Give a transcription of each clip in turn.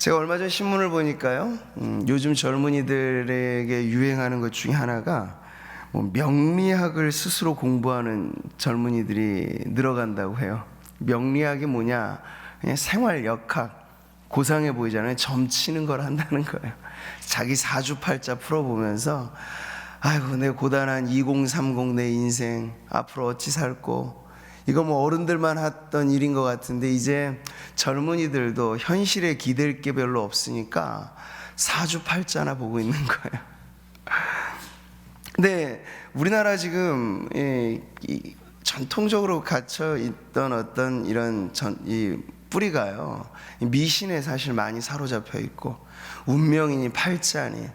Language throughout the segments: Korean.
제가 얼마 전 신문을 보니까요, 요즘 젊은이들에게 유행하는 것 중에 하나가 명리학을 스스로 공부하는 젊은이들이 늘어간다고 해요. 명리학이 뭐냐? 그냥 생활 역학, 고상해 보이잖아요. 점치는 걸 한다는 거예요. 자기 사주팔자 풀어보면서 아이고, 내 고단한 2030 내 인생 앞으로 어찌 살고, 이거 어른들만 했던 일인 것 같은데 이제 젊은이들도 현실에 기댈 게 별로 없으니까 사주팔자나 보고 있는 거예요. 근데 우리나라 지금 전통적으로 갇혀 있던 어떤 이런 이 뿌리가요, 미신에 사실 많이 사로잡혀 있고 운명이니 팔자니,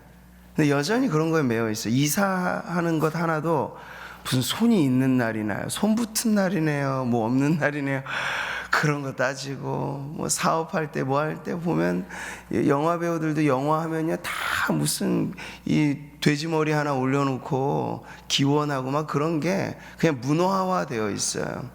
근데 여전히 그런 거에 매여 있어요. 이사하는 것 하나도 무슨 손이 있는 날이나요, 손 붙은 날이네요, 없는 날이네요, 그런 거 따지고, 사업할 때 할 때 보면 영화 배우들도 영화 하면요 다 무슨 이 돼지머리 하나 올려놓고 기원하고 막 그런 게 그냥 문화화 되어 있어요.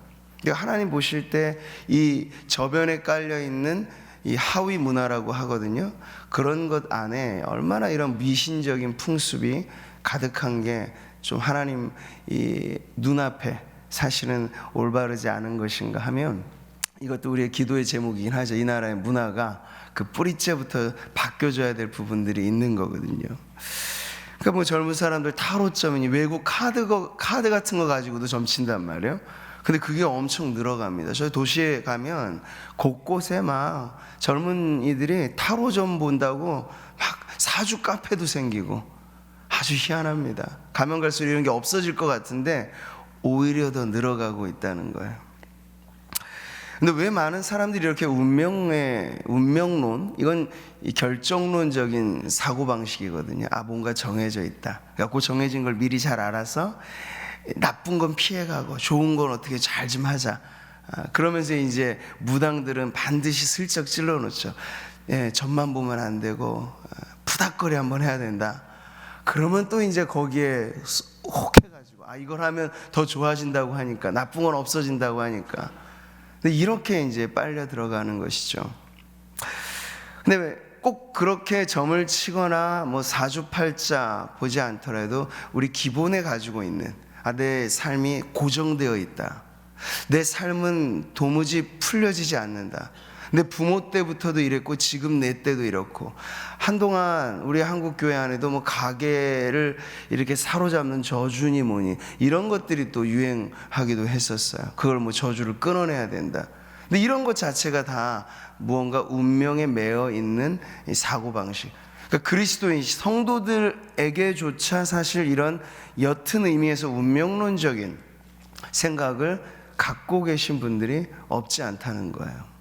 하나님 보실 때 이 저변에 깔려 있는 이 하위 문화라고 하거든요. 그런 것 안에 얼마나 이런 미신적인 풍습이 가득한 게 좀 하나님 이 눈앞에 사실은 올바르지 않은 것인가 하면, 이것도 우리의 기도의 제목이긴 하죠. 이 나라의 문화가 그 뿌리째부터 바뀌어져야 될 부분들이 있는 거거든요. 그러니까 젊은 사람들 타로점이니 외국 카드 같은 거 가지고도 점친단 말이에요. 근데 그게 엄청 늘어갑니다. 저희 도시에 가면 곳곳에 막 젊은이들이 타로점 본다고 막 사주 카페도 생기고 아주 희한합니다. 가면 갈수록 이런 게 없어질 것 같은데 오히려 더 늘어가고 있다는 거예요. 근데 왜 많은 사람들이 이렇게 운명론, 이건 결정론적인 사고방식이거든요. 뭔가 정해져 있다. 그래서 정해진 걸 미리 잘 알아서 나쁜 건 피해가고 좋은 건 어떻게 잘 좀 하자. 그러면서 이제 무당들은 반드시 슬쩍 찔러놓죠. 점만 보면 안 되고 푸닥거리 한번 해야 된다. 그러면 또 이제 거기에 혹해가지고 이걸 하면 더 좋아진다고 하니까, 나쁜 건 없어진다고 하니까. 근데 이렇게 이제 빨려 들어가는 것이죠. 근데 왜 꼭 그렇게 점을 치거나 사주팔자 보지 않더라도 우리 기본에 가지고 있는 내 삶이 고정되어 있다, 내 삶은 도무지 풀려지지 않는다, 내 부모 때부터도 이랬고 지금 내 때도 이렇고, 한동안 우리 한국 교회 안에도 가게를 이렇게 사로잡는 저주니 뭐니 이런 것들이 또 유행하기도 했었어요. 그걸 저주를 끊어내야 된다. 근데 이런 것 자체가 다 무언가 운명에 매여 있는 사고방식. 그러니까 그리스도인 성도들에게조차 사실 이런 옅은 의미에서 운명론적인 생각을 갖고 계신 분들이 없지 않다는 거예요.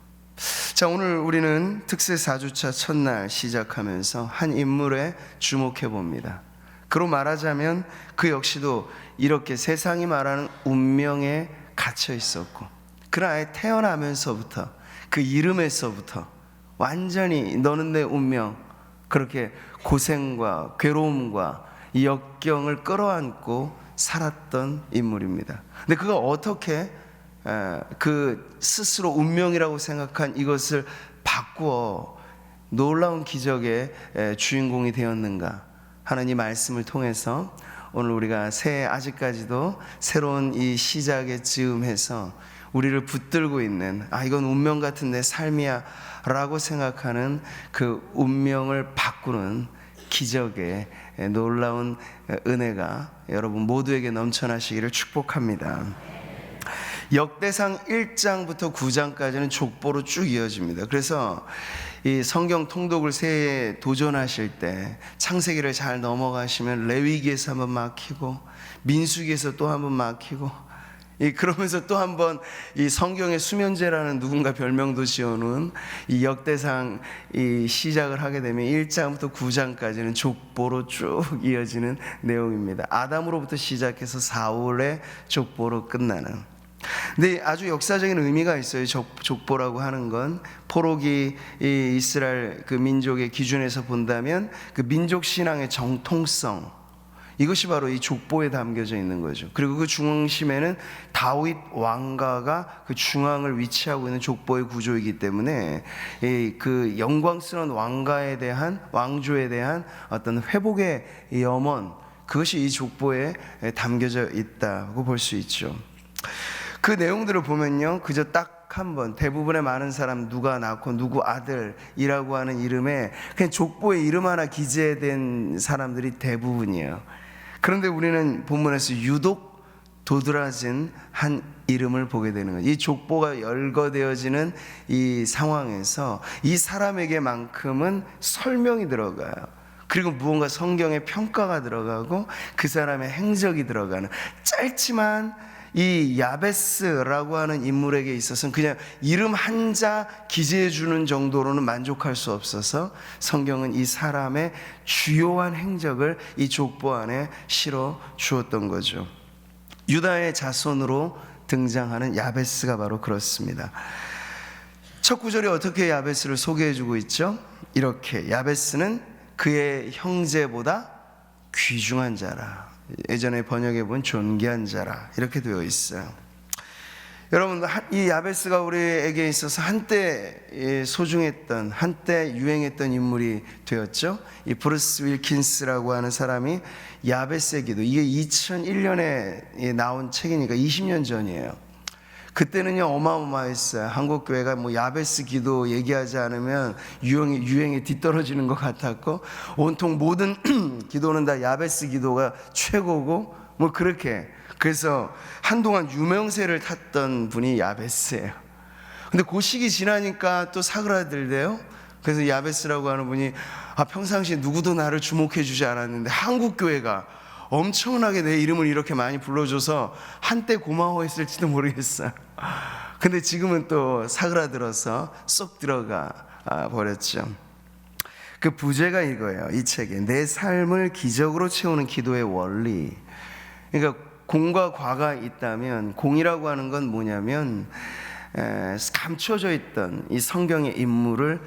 자, 오늘 우리는 특세 4주차 첫날 시작하면서 한 인물에 주목해 봅니다. 그로 말하자면 그 역시도 이렇게 세상이 말하는 운명에 갇혀 있었고, 그러나 태어나면서부터 그 이름에서부터 완전히 너는 내 운명, 그렇게 고생과 괴로움과 이 역경을 끌어안고 살았던 인물입니다. 근데 그가 어떻게 그 스스로 운명이라고 생각한 이것을 바꾸어 놀라운 기적의 주인공이 되었는가 하는 이 말씀을 통해서 오늘 우리가 아직까지도 새로운 이 시작의 즈음에서 우리를 붙들고 있는 이건 운명 같은 내 삶이야 라고 생각하는 그 운명을 바꾸는 기적의 놀라운 은혜가 여러분 모두에게 넘쳐나시기를 축복합니다. 역대상 1장부터 9장까지는 족보로 쭉 이어집니다. 그래서 이 성경 통독을 새해에 도전하실 때 창세기를 잘 넘어가시면 레위기에서 한번 막히고 민수기에서 또 한번 막히고, 그러면서 또 한번 이 성경의 수면제라는 누군가 별명도 지어놓은 이 역대상 이 시작을 하게 되면 1장부터 9장까지는 족보로 쭉 이어지는 내용입니다. 아담으로부터 시작해서 사울의 족보로 끝나는. 근데 아주 역사적인 의미가 있어요. 족보라고 하는 건 포로기 이 이스라엘 그 민족의 기준에서 본다면 그 민족 신앙의 정통성, 이것이 바로 이 족보에 담겨져 있는 거죠. 그리고 그 중심에는 다윗 왕가가 그 중앙을 위치하고 있는 족보의 구조이기 때문에 그 영광스러운 왕가에 대한, 왕조에 대한 어떤 회복의 염원, 그것이 이 족보에 담겨져 있다고 볼 수 있죠. 그 내용들을 보면요, 그저 딱 한 번, 대부분의 많은 사람, 누가 낳고 누구 아들이라고 하는 이름에 그냥 족보에 이름 하나 기재된 사람들이 대부분이에요. 그런데 우리는 본문에서 유독 도드라진 한 이름을 보게 되는 거예요. 이 족보가 열거되어지는 이 상황에서 이 사람에게만큼은 설명이 들어가요. 그리고 무언가 성경의 평가가 들어가고 그 사람의 행적이 들어가는, 짧지만 이 야베스라고 하는 인물에게 있어서는 그냥 이름 한자 기재해 주는 정도로는 만족할 수 없어서 성경은 이 사람의 주요한 행적을 이 족보 안에 실어 주었던 거죠. 유다의 자손으로 등장하는 야베스가 바로 그렇습니다. 첫 구절이 어떻게 야베스를 소개해 주고 있죠? 이렇게, 야베스는 그의 형제보다 귀중한 자라. 예전에 번역해 본 존귀한 자라, 이렇게 되어 있어요. 여러분, 이 야베스가 우리에게 있어서 한때 소중했던, 한때 유행했던 인물이 되었죠. 이 브루스 윌킨스라고 하는 사람이 야베스의 기도, 이게 2001년에 나온 책이니까 20년 전이에요. 그때는요 어마어마했어요. 한국 교회가 뭐 야베스 기도 얘기하지 않으면 유행에 뒤떨어지는 것 같았고, 온통 모든 기도는 다 야베스 기도가 최고고, 뭐 그렇게, 그래서 한동안 유명세를 탔던 분이 야베스예요. 근데 그 시기 지나니까 또 사그라들대요. 그래서 야베스라고 하는 분이, 평상시에 누구도 나를 주목해 주지 않았는데 한국 교회가 엄청나게 내 이름을 이렇게 많이 불러줘서 한때 고마워했을지도 모르겠어요. 근데 지금은 또 사그라들어서 쏙 들어가 버렸죠. 그 부제가 이거예요. 이 책에 내 삶을 기적으로 채우는 기도의 원리. 그러니까 공과 과가 있다면, 공이라고 하는 건 뭐냐면 감춰져 있던 이 성경의 인물을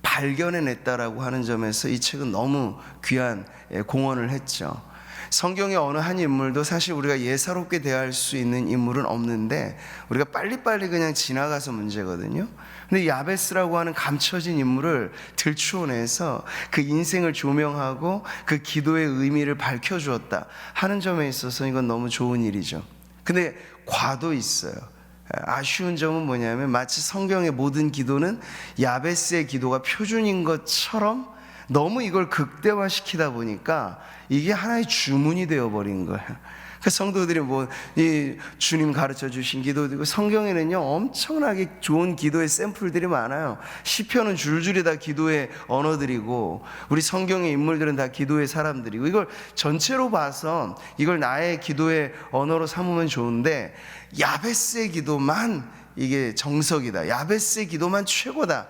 발견해냈다라고 하는 점에서 이 책은 너무 귀한 공헌을 했죠. 성경의 어느 한 인물도 사실 우리가 예사롭게 대할 수 있는 인물은 없는데 우리가 빨리빨리 그냥 지나가서 문제거든요. 근데 야베스라고 하는 감춰진 인물을 들추어내서 그 인생을 조명하고 그 기도의 의미를 밝혀주었다 하는 점에 있어서 이건 너무 좋은 일이죠. 근데 과도 있어요. 아쉬운 점은 뭐냐면, 마치 성경의 모든 기도는 야베스의 기도가 표준인 것처럼 너무 이걸 극대화시키다 보니까 이게 하나의 주문이 되어버린 거예요. 그 성도들이 이 주님 가르쳐 주신 기도도, 성경에는요 엄청나게 좋은 기도의 샘플들이 많아요. 시편은 줄줄이 다 기도의 언어들이고, 우리 성경의 인물들은 다 기도의 사람들이고, 이걸 전체로 봐서 이걸 나의 기도의 언어로 삼으면 좋은데, 야베스의 기도만 이게 정석이다, 야베스의 기도만 최고다,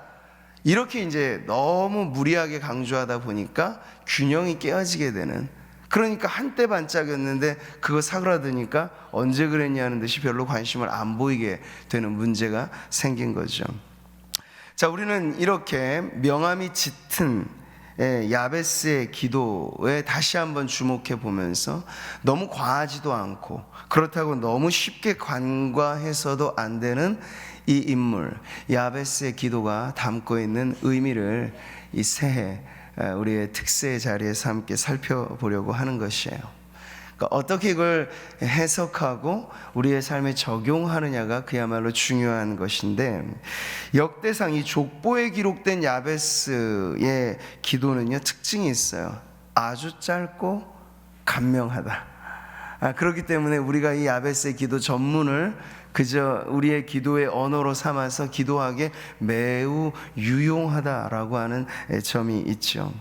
이렇게 이제 너무 무리하게 강조하다 보니까 균형이 깨어지게 되는, 그러니까 한때 반짝였는데 그거 사그라드니까 언제 그랬냐는 듯이 별로 관심을 안 보이게 되는 문제가 생긴 거죠. 자, 우리는 이렇게 명암이 짙은 야베스의 기도에 다시 한번 주목해 보면서, 너무 과하지도 않고 그렇다고 너무 쉽게 간과해서도 안 되는 이 인물 야베스의 기도가 담고 있는 의미를 이 새해 우리의 특세의 자리에서 함께 살펴보려고 하는 것이에요. 그러니까 어떻게 이걸 해석하고 우리의 삶에 적용하느냐가 그야말로 중요한 것인데, 역대상 이 족보에 기록된 야베스의 기도는요 특징이 있어요. 아주 짧고 간명하다. 그렇기 때문에 우리가 이 야베스의 기도 전문을 그저 우리의 기도의 언어로 삼아서 기도하기에 매우 유용하다라고 하는 점이 있죠.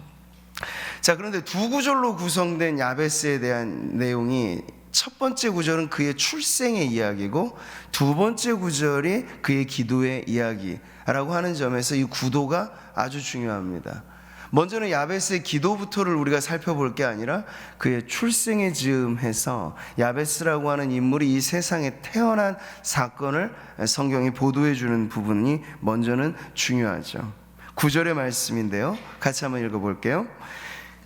자, 그런데 두 구절로 구성된 야베스에 대한 내용이, 첫 번째 구절은 그의 출생의 이야기고 두 번째 구절이 그의 기도의 이야기라고 하는 점에서 이 구도가 아주 중요합니다. 먼저는 야베스의 기도부터를 우리가 살펴볼 게 아니라 그의 출생에 즈음해서 야베스라고 하는 인물이 이 세상에 태어난 사건을 성경이 보도해 주는 부분이 먼저는 중요하죠. 9절의 말씀인데요, 같이 한번 읽어볼게요.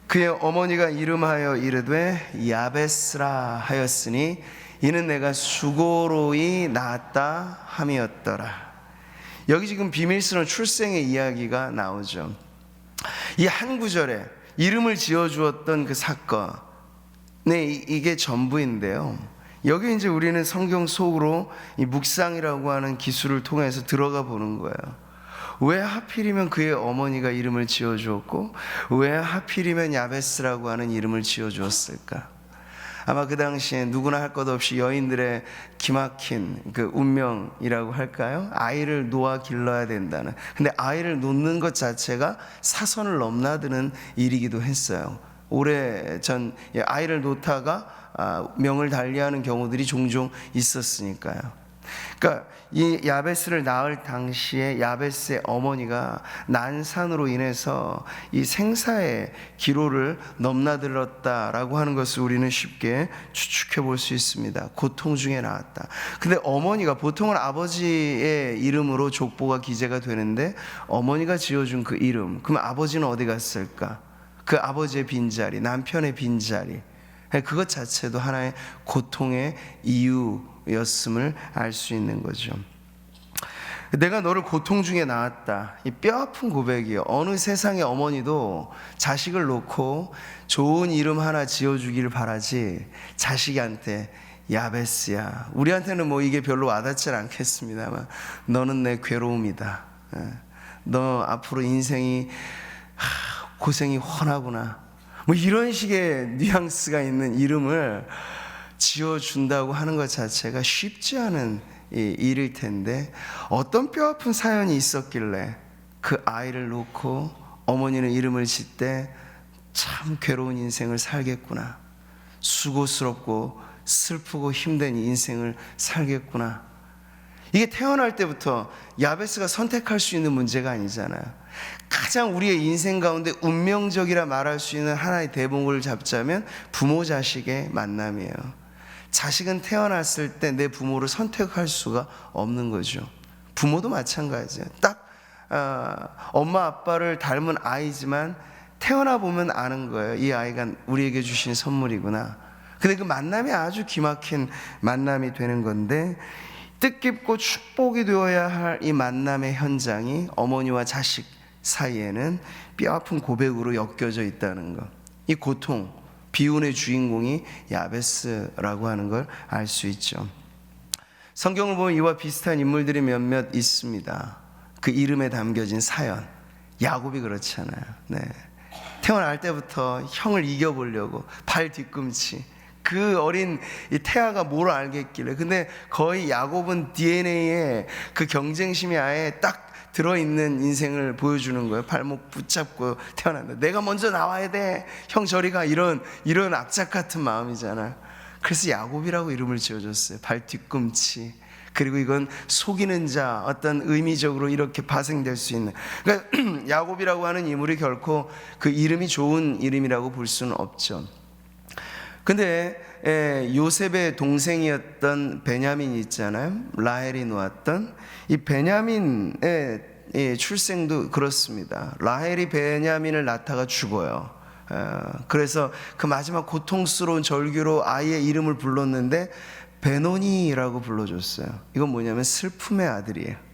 그의 어머니가 이름하여 이르되 야베스라 하였으니 이는 내가 수고로이 낳았다 함이었더라. 여기 지금 비밀스러운 출생의 이야기가 나오죠. 이 한 구절에 이름을 지어주었던 그 사건, 이게 전부인데요. 여기 이제 우리는 성경 속으로 이 묵상이라고 하는 기술을 통해서 들어가 보는 거예요. 왜 하필이면 그의 어머니가 이름을 지어주었고 왜 하필이면 야베스라고 하는 이름을 지어주었을까? 아마 그 당시에 누구나 할 것 없이 여인들의 기막힌 그 운명이라고 할까요? 아이를 놓아 길러야 된다는. 근데 아이를 놓는 것 자체가 사선을 넘나드는 일이기도 했어요. 오래전 아이를 놓다가 명을 달리하는 경우들이 종종 있었으니까요. 그러니까 이 야베스를 낳을 당시에 야베스의 어머니가 난산으로 인해서 이 생사의 기로를 넘나들었다라고 하는 것을 우리는 쉽게 추측해 볼 수 있습니다. 고통 중에 낳았다. 근데 어머니가, 보통은 아버지의 이름으로 족보가 기재가 되는데 어머니가 지어준 그 이름, 그럼 아버지는 어디 갔을까? 그 아버지의 빈자리, 남편의 빈자리, 그것 자체도 하나의 고통의 이유였음을 알 수 있는 거죠. 내가 너를 고통 중에 낳았다. 이 뼈아픈 고백이요. 어느 세상의 어머니도 자식을 놓고 좋은 이름 하나 지어주기를 바라지 자식한테 야베스야. 우리한테는 뭐 이게 별로 와닿지 않겠습니다만 너는 내 괴로움이다. 너 앞으로 인생이 고생이 훤하구나. 뭐 이런 식의 뉘앙스가 있는 이름을 지어준다고 하는 것 자체가 쉽지 않은 일일 텐데 어떤 뼈아픈 사연이 있었길래 그 아이를 놓고 어머니는 이름을 짓되 참 괴로운 인생을 살겠구나, 수고스럽고 슬프고 힘든 인생을 살겠구나. 이게 태어날 때부터 야베스가 선택할 수 있는 문제가 아니잖아요. 가장 우리의 인생 가운데 운명적이라 말할 수 있는 하나의 대목을 잡자면 부모 자식의 만남이에요. 자식은 태어났을 때 내 부모를 선택할 수가 없는 거죠. 부모도 마찬가지예요. 딱 엄마 아빠를 닮은 아이지만 태어나 보면 아는 거예요. 이 아이가 우리에게 주신 선물이구나. 근데 그 만남이 아주 기막힌 만남이 되는 건데, 뜻깊고 축복이 되어야 할 이 만남의 현장이 어머니와 자식 사이에는 뼈아픈 고백으로 엮여져 있다는 것. 이 고통, 비운의 주인공이 야베스라고 하는 걸 알 수 있죠. 성경을 보면 이와 비슷한 인물들이 몇몇 있습니다. 그 이름에 담겨진 사연. 야곱이 그렇잖아요. 네. 태어날 때부터 형을 이겨보려고 발 뒤꿈치, 그 어린 이 태아가 뭘 알겠길래. 근데 거의 야곱은 DNA에 그 경쟁심이 아예 딱 들어있는 인생을 보여주는 거예요. 발목 붙잡고 태어난다. 내가 먼저 나와야 돼. 형 저리 가. 이런 악착 같은 마음이잖아요. 그래서 야곱이라고 이름을 지어줬어요. 발 뒤꿈치. 그리고 이건 속이는 자, 어떤 의미적으로 이렇게 파생될 수 있는. 그러니까 야곱이라고 하는 인물이 결코 그 이름이 좋은 이름이라고 볼 수는 없죠. 근데 요셉의 동생이었던 베냐민이 있잖아요. 라헬이 놓았던 이 베냐민의 출생도 그렇습니다. 라헬이 베냐민을 낳다가 죽어요. 그래서 그 마지막 고통스러운 절규로 아이의 이름을 불렀는데 베노니라고 불러줬어요. 이건 뭐냐면 슬픔의 아들이에요.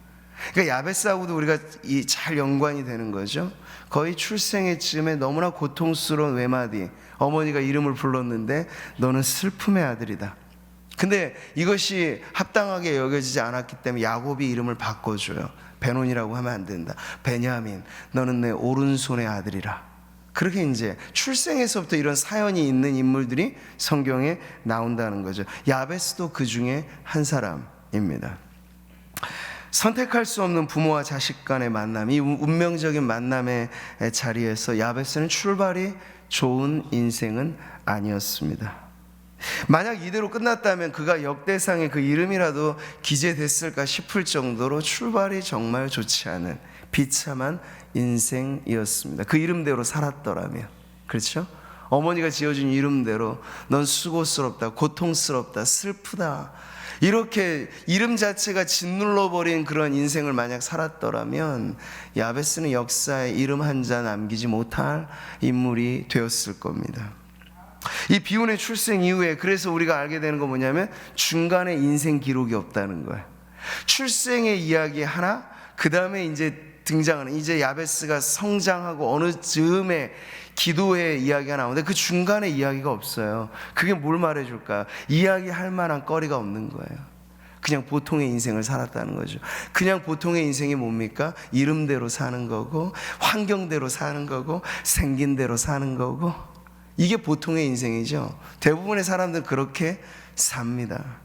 그러니까 야베스하고도 우리가 잘 연관이 되는 거죠. 거의 출생의 즈음에 너무나 고통스러운 외마디, 어머니가 이름을 불렀는데 너는 슬픔의 아들이다. 근데 이것이 합당하게 여겨지지 않았기 때문에 야곱이 이름을 바꿔줘요. 베논이라고 하면 안 된다. 베냐민, 너는 내 오른손의 아들이라. 그렇게 이제 출생에서부터 이런 사연이 있는 인물들이 성경에 나온다는 거죠. 야베스도 그 중에 한 사람입니다. 선택할 수 없는 부모와 자식 간의 만남, 이 운명적인 만남의 자리에서 야베스는 출발이 좋은 인생은 아니었습니다. 만약 이대로 끝났다면 그가 역대상의 그 이름이라도 기재됐을까 싶을 정도로 출발이 정말 좋지 않은 비참한 인생이었습니다. 그 이름대로 살았더라면. 그렇죠? 어머니가 지어준 이름대로 넌 수고스럽다, 고통스럽다, 슬프다, 이렇게 이름 자체가 짓눌러버린 그런 인생을 만약 살았더라면 야베스는 역사에 이름 한 자 남기지 못할 인물이 되었을 겁니다. 이 비운의 출생 이후에 그래서 우리가 알게 되는 건 뭐냐면 중간에 인생 기록이 없다는 거예요. 출생의 이야기 하나, 그 다음에 이제 등장하는 이제 야베스가 성장하고 어느 즈음에 기도의 이야기가 나오는데 그 중간에 이야기가 없어요. 그게 뭘 말해줄까요? 이야기할 만한 거리가 없는 거예요. 그냥 보통의 인생을 살았다는 거죠. 그냥 보통의 인생이 뭡니까? 이름대로 사는 거고, 환경대로 사는 거고, 생긴 대로 사는 거고, 이게 보통의 인생이죠. 대부분의 사람들은 그렇게 삽니다.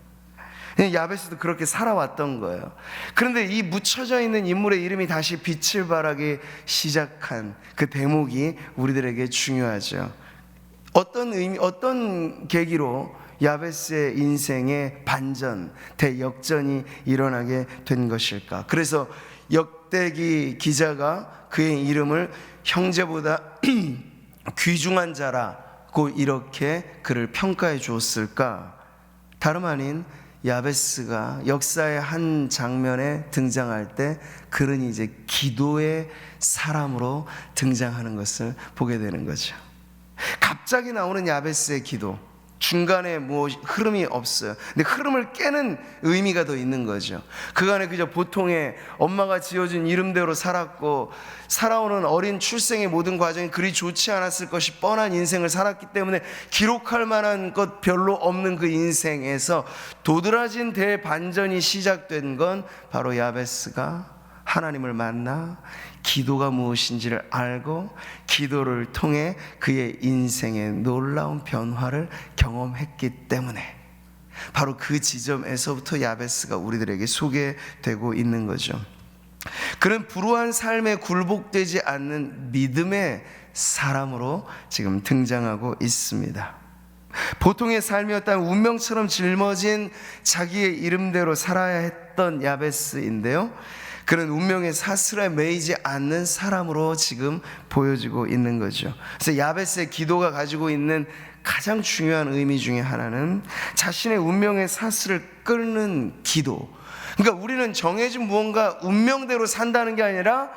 야베스도 그렇게 살아왔던 거예요. 그런데 이 묻혀져 있는 인물의 이름이 다시 빛을 발하기 시작한 그 대목이 우리들에게 중요하죠. 어떤 계기로 야베스의 인생의 반전, 대역전이 일어나게 된 것일까? 그래서 역대기 기자가 그의 이름을 형제보다 귀중한 자라고 이렇게 그를 평가해 주었을까? 다름 아닌 야베스가 역사의 한 장면에 등장할 때 그는 이제 기도의 사람으로 등장하는 것을 보게 되는 거죠. 갑자기 나오는 야베스의 기도, 중간에 뭐 흐름이 없어요. 근데 흐름을 깨는 의미가 더 있는 거죠. 그간에 그저 보통의 엄마가 지어준 이름대로 살았고 살아오는 어린 출생의 모든 과정이 그리 좋지 않았을 것이 뻔한 인생을 살았기 때문에 기록할 만한 것 별로 없는 그 인생에서 도드라진 대반전이 시작된 건 바로 야베스가 하나님을 만나 기도가 무엇인지를 알고 기도를 통해 그의 인생의 놀라운 변화를 경험했기 때문에 바로 그 지점에서부터 야베스가 우리들에게 소개되고 있는 거죠. 그는 불우한 삶에 굴복되지 않는 믿음의 사람으로 지금 등장하고 있습니다. 보통의 삶이었다면 운명처럼 짊어진 자기의 이름대로 살아야 했던 야베스인데요, 그는 운명의 사슬에 매이지 않는 사람으로 지금 보여지고 있는 거죠. 그래서 야베스의 기도가 가지고 있는 가장 중요한 의미 중에 하나는 자신의 운명의 사슬을 끊는 기도. 그러니까 우리는 정해진 무언가 운명대로 산다는 게 아니라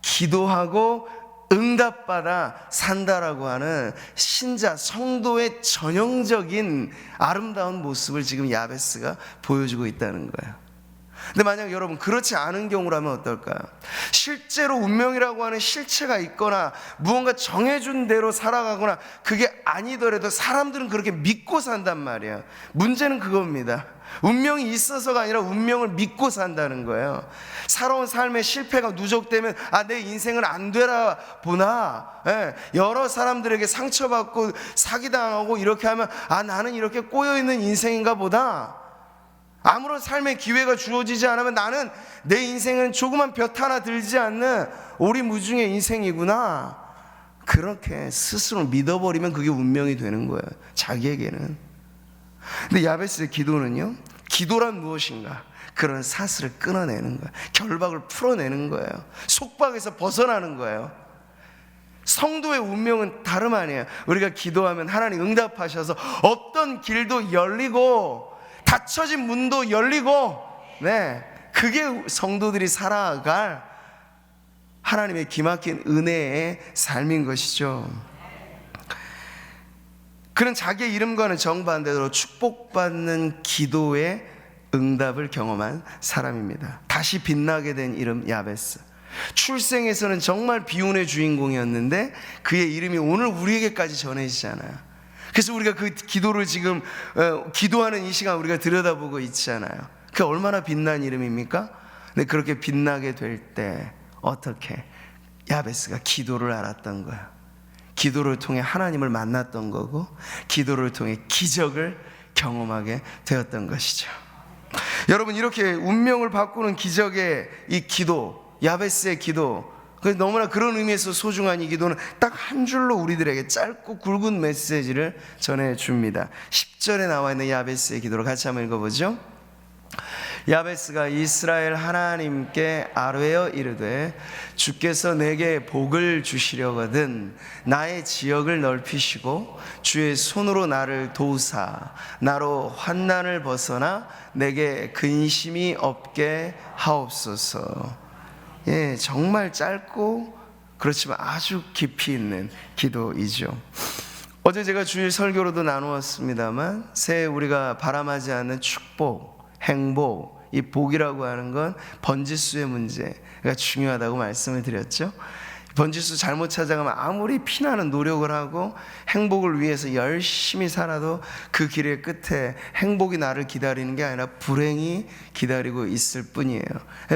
기도하고 응답받아 산다라고 하는 신자, 성도의 전형적인 아름다운 모습을 지금 야베스가 보여주고 있다는 거예요. 근데 만약 여러분 그렇지 않은 경우라면 어떨까요? 실제로 운명이라고 하는 실체가 있거나 무언가 정해준 대로 살아가거나 그게 아니더라도 사람들은 그렇게 믿고 산단 말이에요. 문제는 그겁니다. 운명이 있어서가 아니라 운명을 믿고 산다는 거예요. 살아온 삶의 실패가 누적되면 내 인생은 안 되나 보나, 여러 사람들에게 상처받고 사기당하고 이렇게 하면 나는 이렇게 꼬여있는 인생인가 보다, 아무런 삶의 기회가 주어지지 않으면 나는 내 인생은 조그만 볕 하나 들지 않는 오리무중의 인생이구나, 그렇게 스스로 믿어버리면 그게 운명이 되는 거예요, 자기에게는. 근데 야베스의 기도는요, 기도란 무엇인가? 그런 사슬을 끊어내는 거예요. 결박을 풀어내는 거예요. 속박에서 벗어나는 거예요. 성도의 운명은 다름 아니에요. 우리가 기도하면 하나님 응답하셔서 없던 길도 열리고 닫혀진 문도 열리고, 그게 성도들이 살아갈 하나님의 기막힌 은혜의 삶인 것이죠. 그는 자기의 이름과는 정반대로 축복받는 기도의 응답을 경험한 사람입니다. 다시 빛나게 된 이름 야베스. 출생에서는 정말 비운의 주인공이었는데 그의 이름이 오늘 우리에게까지 전해지잖아요. 그래서 우리가 그 기도를 지금 기도하는 이 시간 우리가 들여다보고 있잖아요. 그게 얼마나 빛난 이름입니까? 근데 그렇게 빛나게 될 때 어떻게 야베스가 기도를 알았던 거야. 기도를 통해 하나님을 만났던 거고 기도를 통해 기적을 경험하게 되었던 것이죠. 여러분, 이렇게 운명을 바꾸는 기적의 이 기도, 야베스의 기도, 너무나 그런 의미에서 소중한 이 기도는 딱 한 줄로 우리들에게 짧고 굵은 메시지를 전해줍니다. 10절에 나와 있는 야베스의 기도를 같이 한번 읽어보죠. 야베스가 이스라엘 하나님께 아뢰어 이르되 주께서 내게 복을 주시려거든 나의 지역을 넓히시고 주의 손으로 나를 도우사 나로 환난을 벗어나 내게 근심이 없게 하옵소서. 예, 정말 짧고 그렇지만 아주 깊이 있는 기도이죠. 어제 제가 주일 설교로도 나누었습니다만 새해 우리가 바람하지 않는 축복, 행복, 이 복이라고 하는 건 번지수의 문제가 중요하다고 말씀을 드렸죠. 번지수 잘못 찾아가면 아무리 피나는 노력을 하고 행복을 위해서 열심히 살아도 그 길의 끝에 행복이 나를 기다리는 게 아니라 불행이 기다리고 있을 뿐이에요.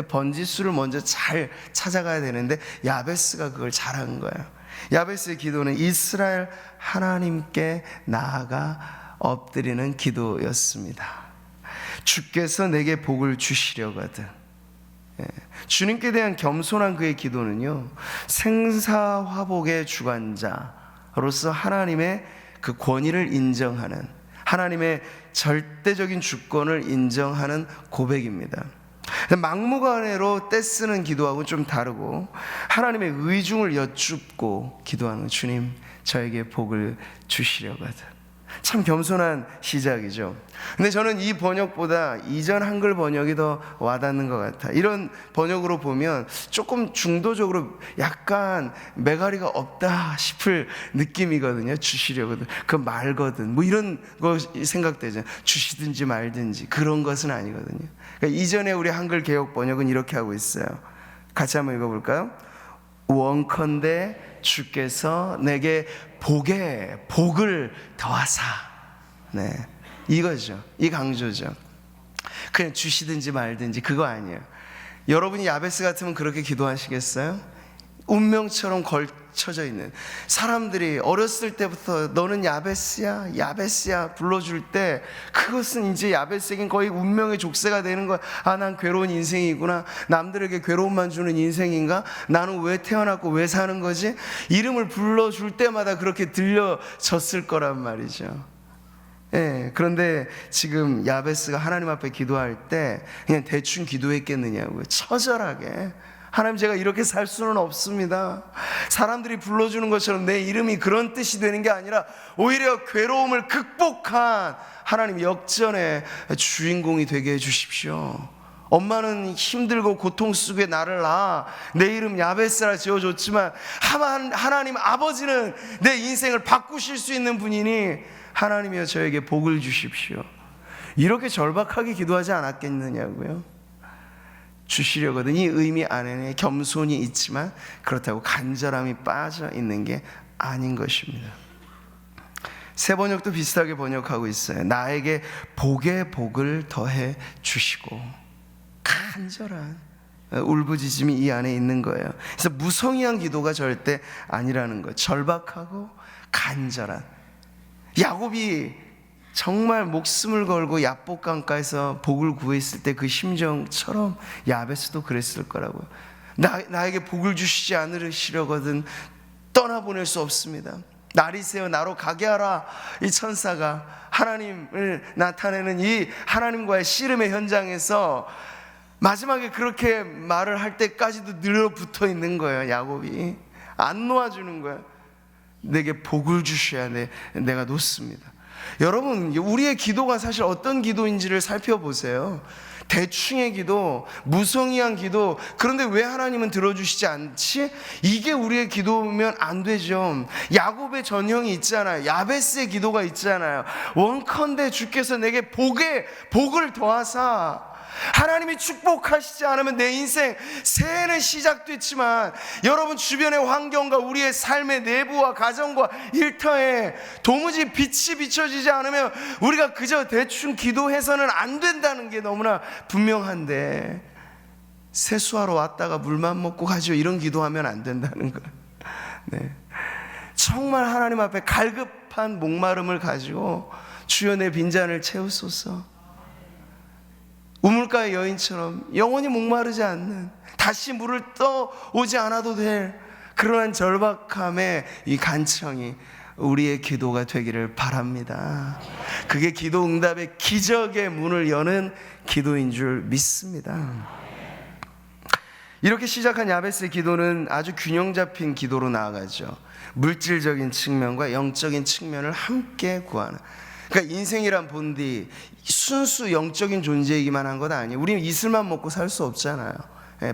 번지수를 먼저 잘 찾아가야 되는데 야베스가 그걸 잘한 거예요. 야베스의 기도는 이스라엘 하나님께 나아가 엎드리는 기도였습니다. 주께서 내게 복을 주시려거든. 주님께 대한 겸손한 그의 기도는요, 생사화복의 주관자로서 하나님의 그 권위를 인정하는, 하나님의 절대적인 주권을 인정하는 고백입니다. 막무가내로 떼쓰는 기도하고는 좀 다르고 하나님의 의중을 여쭙고 기도하는, 주님 저에게 복을 주시려거든. 참 겸손한 시작이죠. 근데 저는 이 번역보다 이전 한글 번역이 더 와닿는 것 같아요. 이런 번역으로 보면 조금 중도적으로 약간 매가리가 없다 싶을 느낌이거든요. 주시려거든, 그 말거든, 뭐 이런 거 생각되죠. 주시든지 말든지 그런 것은 아니거든요. 그러니까 이전에 우리 한글 개역 번역은 이렇게 하고 있어요. 같이 한번 읽어볼까요? 원컨대 주께서 내게 복을 더하사. 네, 이거죠. 이 강조죠. 그냥 주시든지 말든지 그거 아니에요. 여러분이 야베스 같으면 그렇게 기도하시겠어요? 운명처럼 걸쳐져 있는 사람들이 어렸을 때부터 너는 야베스야 야베스야 불러줄 때 그것은 이제 야베스에겐 거의 운명의 족쇄가 되는 거야. 아, 난 괴로운 인생이구나. 남들에게 괴로움만 주는 인생인가? 나는 왜 태어났고 왜 사는 거지? 이름을 불러줄 때마다 그렇게 들려졌을 거란 말이죠. 예, 그런데 지금 야베스가 하나님 앞에 기도할 때 그냥 대충 기도했겠느냐고요. 처절하게, 하나님 제가 이렇게 살 수는 없습니다. 사람들이 불러주는 것처럼 내 이름이 그런 뜻이 되는 게 아니라 오히려 괴로움을 극복한 하나님 역전의 주인공이 되게 해주십시오. 엄마는 힘들고 고통 속에 나를 낳아 내 이름 야베스라 지어줬지만 하나님 아버지는 내 인생을 바꾸실 수 있는 분이니 하나님이여 저에게 복을 주십시오. 이렇게 절박하게 기도하지 않았겠느냐고요. 주시려거든. 이 의미 안에는 겸손이 있지만 그렇다고 간절함이 빠져 있는 게 아닌 것입니다. 새 번역도 비슷하게 번역하고 있어요. 나에게 복의 복을 더해 주시고. 간절한 울부짖음이 이 안에 있는 거예요. 그래서 무성의한 기도가 절대 아니라는 거예요. 절박하고 간절한. 야곱이 정말 목숨을 걸고 야복 강가에서 복을 구했을 때 그 심정처럼 야베스도 그랬을 거라고요. 나에게 복을 주시지 않으시려거든 떠나보낼 수 없습니다. 날이 새어 나로 가게 하라. 이 천사가 하나님을 나타내는 이 하나님과의 씨름의 현장에서 마지막에 그렇게 말을 할 때까지도 늘어붙어 있는 거예요. 야곱이 안 놓아주는 거예요. 내게 복을 주셔야 내가 놓습니다. 여러분, 우리의 기도가 사실 어떤 기도인지를 살펴보세요. 대충의 기도, 무성의한 기도, 그런데 왜 하나님은 들어주시지 않지? 이게 우리의 기도면 안 되죠. 야곱의 전형이 있잖아요. 야베스의 기도가 있잖아요. 원컨대 주께서 내게 복을 더하사. 하나님이 축복하시지 않으면 내 인생 새해는 시작됐지만 여러분 주변의 환경과 우리의 삶의 내부와 가정과 일터에 도무지 빛이 비춰지지 않으면 우리가 그저 대충 기도해서는 안 된다는 게 너무나 분명한데, 세수하러 왔다가 물만 먹고 가죠, 이런 기도하면 안 된다는 거예요. 네. 정말 하나님 앞에 갈급한 목마름을 가지고 주여 내 빈잔을 채우소서. 우물가의 여인처럼 영원히 목마르지 않는, 다시 물을 떠오지 않아도 될 그러한 절박함의 이 간청이 우리의 기도가 되기를 바랍니다. 그게 기도 응답의 기적의 문을 여는 기도인 줄 믿습니다. 이렇게 시작한 야베스의 기도는 아주 균형 잡힌 기도로 나아가죠. 물질적인 측면과 영적인 측면을 함께 구하는, 그러니까 인생이란 본디 순수 영적인 존재이기만 한 것 아니에요. 우리는 이슬만 먹고 살 수 없잖아요.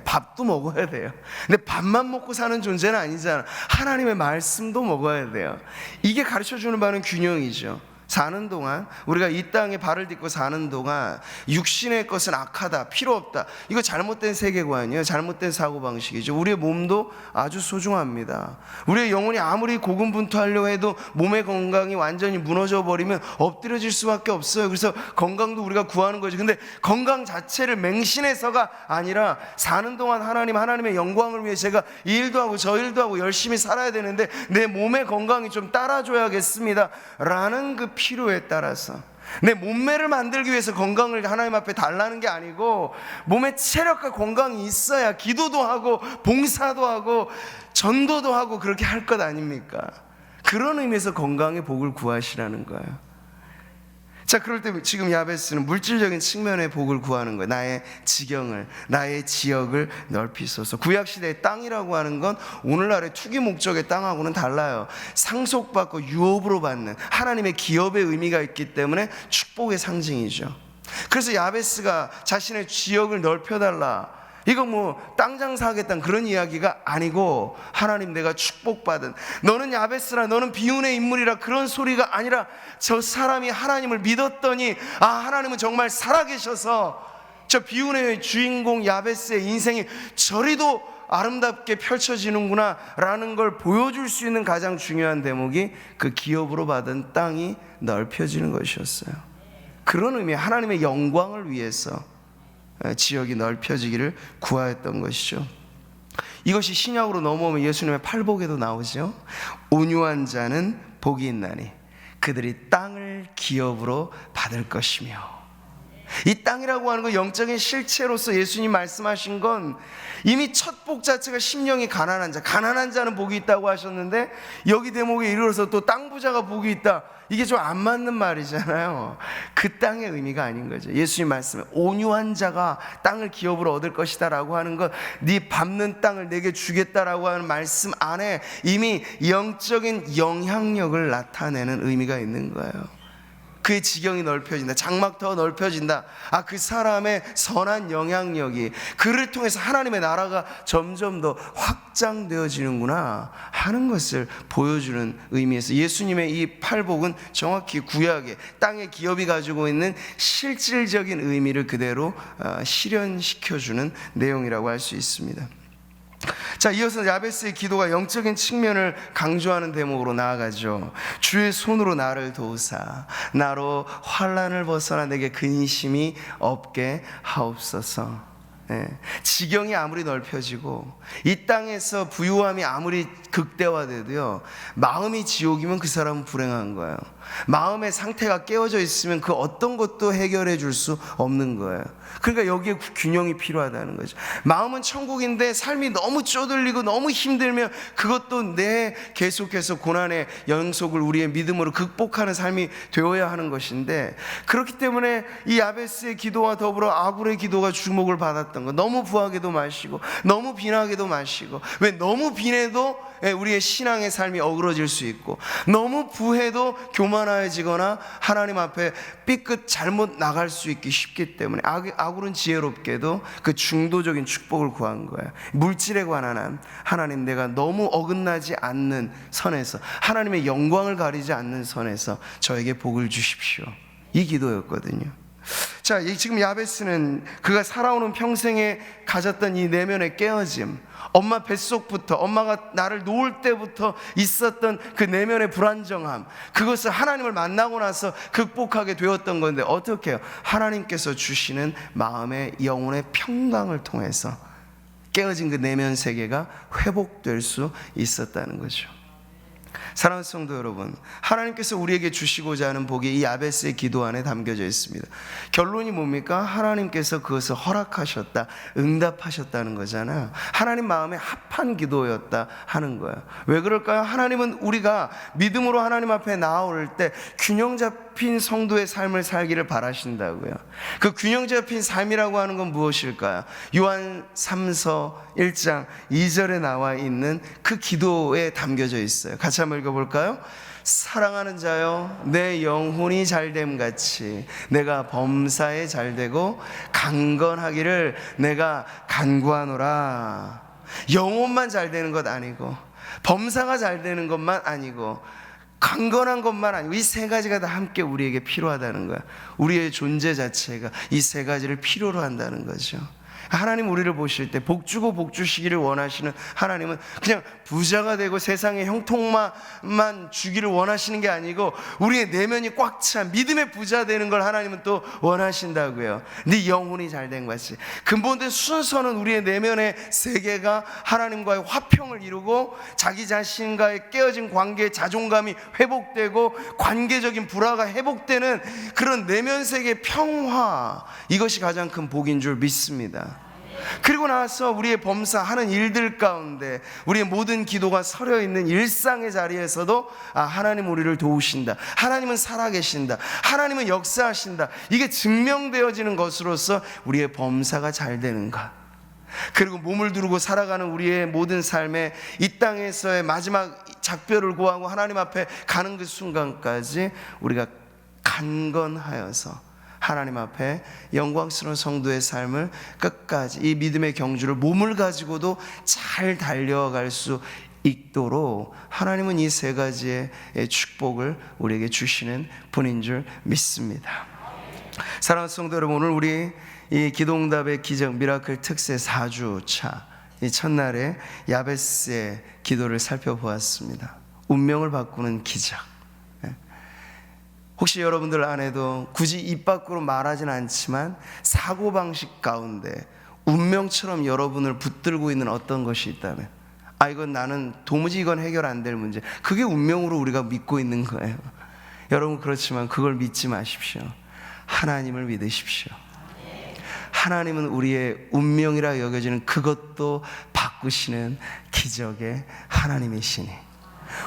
밥도 먹어야 돼요. 근데 밥만 먹고 사는 존재는 아니잖아. 하나님의 말씀도 먹어야 돼요. 이게 가르쳐주는 바는 균형이죠. 사는 동안, 우리가 이 땅에 발을 딛고 사는 동안 육신의 것은 악하다, 필요 없다, 이거 잘못된 세계관이에요. 잘못된 사고방식이죠. 우리의 몸도 아주 소중합니다. 우리의 영혼이 아무리 고군분투하려고 해도 몸의 건강이 완전히 무너져 버리면 엎드려질 수밖에 없어요. 그래서 건강도 우리가 구하는 거죠. 근데 건강 자체를 맹신해서가 아니라 사는 동안 하나님의 영광을 위해 제가 이 일도 하고 저 일도 하고 열심히 살아야 되는데 내 몸의 건강이 좀 따라줘야겠습니다 라는 그 필요에 따라서, 내 몸매를 만들기 위해서 건강을 하나님 앞에 달라는 게 아니고, 몸의 체력과 건강이 있어야 기도도 하고 봉사도 하고 전도도 하고 그렇게 할 것 아닙니까? 그런 의미에서 건강의 복을 구하시라는 거예요. 자, 그럴 때 지금 야베스는 물질적인 측면의 복을 구하는 거예요. 나의 지경을, 나의 지역을 넓히소서. 구약시대의 땅이라고 하는 건 오늘날의 투기 목적의 땅하고는 달라요. 상속받고 유업으로 받는 하나님의 기업의 의미가 있기 때문에 축복의 상징이죠. 그래서 야베스가 자신의 지역을 넓혀달라, 이거 뭐 땅 장사하겠다는 그런 이야기가 아니고, 하나님 내가 축복받은, 너는 야베스라, 너는 비운의 인물이라, 그런 소리가 아니라 저 사람이 하나님을 믿었더니 아, 하나님은 정말 살아계셔서 저 비운의 주인공 야베스의 인생이 저리도 아름답게 펼쳐지는구나 라는 걸 보여줄 수 있는 가장 중요한 대목이 그 기업으로 받은 땅이 넓혀지는 것이었어요. 그런 의미, 하나님의 영광을 위해서 지역이 넓혀지기를 구하였던 것이죠. 이것이 신약으로 넘어오면 예수님의 팔복에도 나오죠. 온유한 자는 복이 있나니 그들이 땅을 기업으로 받을 것이며. 이 땅이라고 하는 건 영적인 실체로서 예수님 말씀하신 건 이미 첫 복 자체가 심령이 가난한 자, 가난한 자는 복이 있다고 하셨는데 여기 대목에 이르러서 또 땅 부자가 복이 있다, 이게 좀 안 맞는 말이잖아요. 그 땅의 의미가 아닌 거죠. 예수님 말씀에 온유한 자가 땅을 기업으로 얻을 것이다 라고 하는 건 네 밟는 땅을 내게 주겠다라고 하는 말씀 안에 이미 영적인 영향력을 나타내는 의미가 있는 거예요. 그의 지경이 넓혀진다, 장막 더 넓혀진다, 아, 그 사람의 선한 영향력이 그를 통해서 하나님의 나라가 점점 더 확장되어지는구나 하는 것을 보여주는 의미에서 예수님의 이 팔복은 정확히 구약의 땅의 기업이 가지고 있는 실질적인 의미를 그대로 실현시켜주는 내용이라고 할 수 있습니다. 자, 이어서 야베스의 기도가 영적인 측면을 강조하는 대목으로 나아가죠. 주의 손으로 나를 도우사 나로 환난을 벗어나 내게 근심이 없게 하옵소서. 지경이 아무리 넓혀지고 이 땅에서 부유함이 아무리 극대화돼도요, 마음이 지옥이면 그 사람은 불행한 거예요. 마음의 상태가 깨어져 있으면 그 어떤 것도 해결해 줄 수 없는 거예요. 그러니까 여기에 균형이 필요하다는 거죠. 마음은 천국인데 삶이 너무 쪼들리고 너무 힘들면 그것도 내 계속해서 고난의 연속을 우리의 믿음으로 극복하는 삶이 되어야 하는 것인데, 그렇기 때문에 이 야베스의 기도와 더불어 아굴의 기도가 주목을 받았던 거. 너무 부하게도 마시고 너무 빈하게도 마시고, 왜 너무 빈해도 우리의 신앙의 삶이 어그러질 수 있고, 너무 부해도 교만해지거나 하나님 앞에 삐끗 잘못 나갈 수 있기 쉽기 때문에 아굴은 지혜롭게도 그 중도적인 축복을 구한 거예요. 물질에 관한 한, 하나님 내가 너무 어긋나지 않는 선에서, 하나님의 영광을 가리지 않는 선에서 저에게 복을 주십시오, 이 기도였거든요. 자, 지금 야베스는 그가 살아오는 평생에 가졌던 이 내면의 깨어짐, 엄마 뱃속부터, 엄마가 나를 놓을 때부터 있었던 그 내면의 불안정함, 그것을 하나님을 만나고 나서 극복하게 되었던 건데, 어떻게 해요? 하나님께서 주시는 마음의 영혼의 평강을 통해서 깨어진 그 내면 세계가 회복될 수 있었다는 거죠. 사랑하는 성도 여러분, 하나님께서 우리에게 주시고자 하는 복이 이 야베스의 기도 안에 담겨져 있습니다. 결론이 뭡니까? 하나님께서 그것을 허락하셨다, 응답하셨다는 거잖아요. 하나님 마음에 합한 기도였다 하는 거예요. 왜 그럴까요? 하나님은 우리가 믿음으로 하나님 앞에 나올 때 균형 잡힌 성도의 삶을 살기를 바라신다고요. 그 균형 잡힌 삶이라고 하는 건 무엇일까요? 요한 3서 1장 2절에 나와 있는 그 기도에 담겨져 있어요. 같이 한번 읽어볼까요? 사랑하는 자여, 내 영혼이 잘됨 같이 내가 범사에 잘되고 강건하기를 내가 간구하노라. 영혼만 잘되는 것 아니고, 범사가 잘되는 것만 아니고, 강건한 것만 아니고, 이 세 가지가 다 함께 우리에게 필요하다는 거야. 우리의 존재 자체가 이 세 가지를 필요로 한다는 거죠. 하나님 우리를 보실 때 복 주고 복 주시기를 원하시는 하나님은 그냥 부자가 되고 세상의 형통만 주기를 원하시는 게 아니고, 우리의 내면이 꽉 찬 믿음의 부자 되는 걸 하나님은 또 원하신다고요. 네 영혼이 잘된 것이, 근본된 순서는 우리의 내면의 세계가 하나님과의 화평을 이루고 자기 자신과의 깨어진 관계의 자존감이 회복되고 관계적인 불화가 회복되는 그런 내면 세계의 평화, 이것이 가장 큰 복인 줄 믿습니다. 그리고 나서 우리의 범사하는 일들 가운데 우리의 모든 기도가 서려 있는 일상의 자리에서도 하나님 우리를 도우신다, 하나님은 살아계신다, 하나님은 역사하신다, 이게 증명되어지는 것으로서 우리의 범사가 잘 되는 것, 그리고 몸을 두르고 살아가는 우리의 모든 삶에 이 땅에서의 마지막 작별을 고하고 하나님 앞에 가는 그 순간까지 우리가 강건하여서 하나님 앞에 영광스러운 성도의 삶을 끝까지, 이 믿음의 경주를 몸을 가지고도 잘 달려갈 수 있도록 하나님은 이 세 가지의 축복을 우리에게 주시는 분인 줄 믿습니다. 사랑하는 성도 여러분, 오늘 우리 이 기도응답의 기적 미라클 특세 4주차 이 첫날에 야베스의 기도를 살펴보았습니다. 운명을 바꾸는 기적. 혹시 여러분들 안에도 굳이 입 밖으로 말하진 않지만 사고방식 가운데 운명처럼 여러분을 붙들고 있는 어떤 것이 있다면, 이건 나는 도무지 이건 해결 안 될 문제, 그게 운명으로 우리가 믿고 있는 거예요. 여러분, 그렇지만 그걸 믿지 마십시오. 하나님을 믿으십시오. 하나님은 우리의 운명이라 여겨지는 그것도 바꾸시는 기적의 하나님이시니,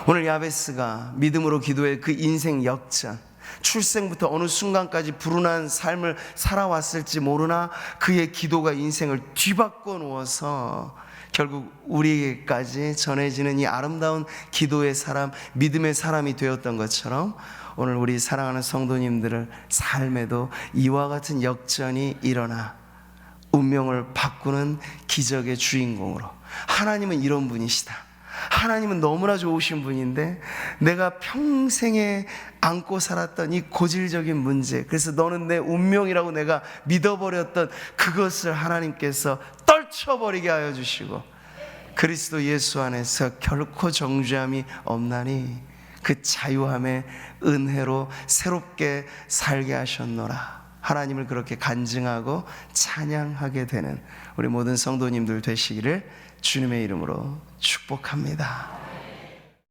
오늘 야베스가 믿음으로 기도해 그 인생 역전, 출생부터 어느 순간까지 불운한 삶을 살아왔을지 모르나 그의 기도가 인생을 뒤바꿔 놓아서 결국 우리에게까지 전해지는 이 아름다운 기도의 사람, 믿음의 사람이 되었던 것처럼, 오늘 우리 사랑하는 성도님들의 삶에도 이와 같은 역전이 일어나 운명을 바꾸는 기적의 주인공으로, 하나님은 이런 분이시다, 하나님은 너무나 좋으신 분인데 내가 평생에 안고 살았던 이 고질적인 문제, 그래서 너는 내 운명이라고 내가 믿어버렸던 그것을 하나님께서 떨쳐버리게 하여 주시고, 그리스도 예수 안에서 결코 정죄함이 없나니 그 자유함의 은혜로 새롭게 살게 하셨노라. 하나님을 그렇게 간증하고 찬양하게 되는 우리 모든 성도님들 되시기를 주님의 이름으로 축복합니다.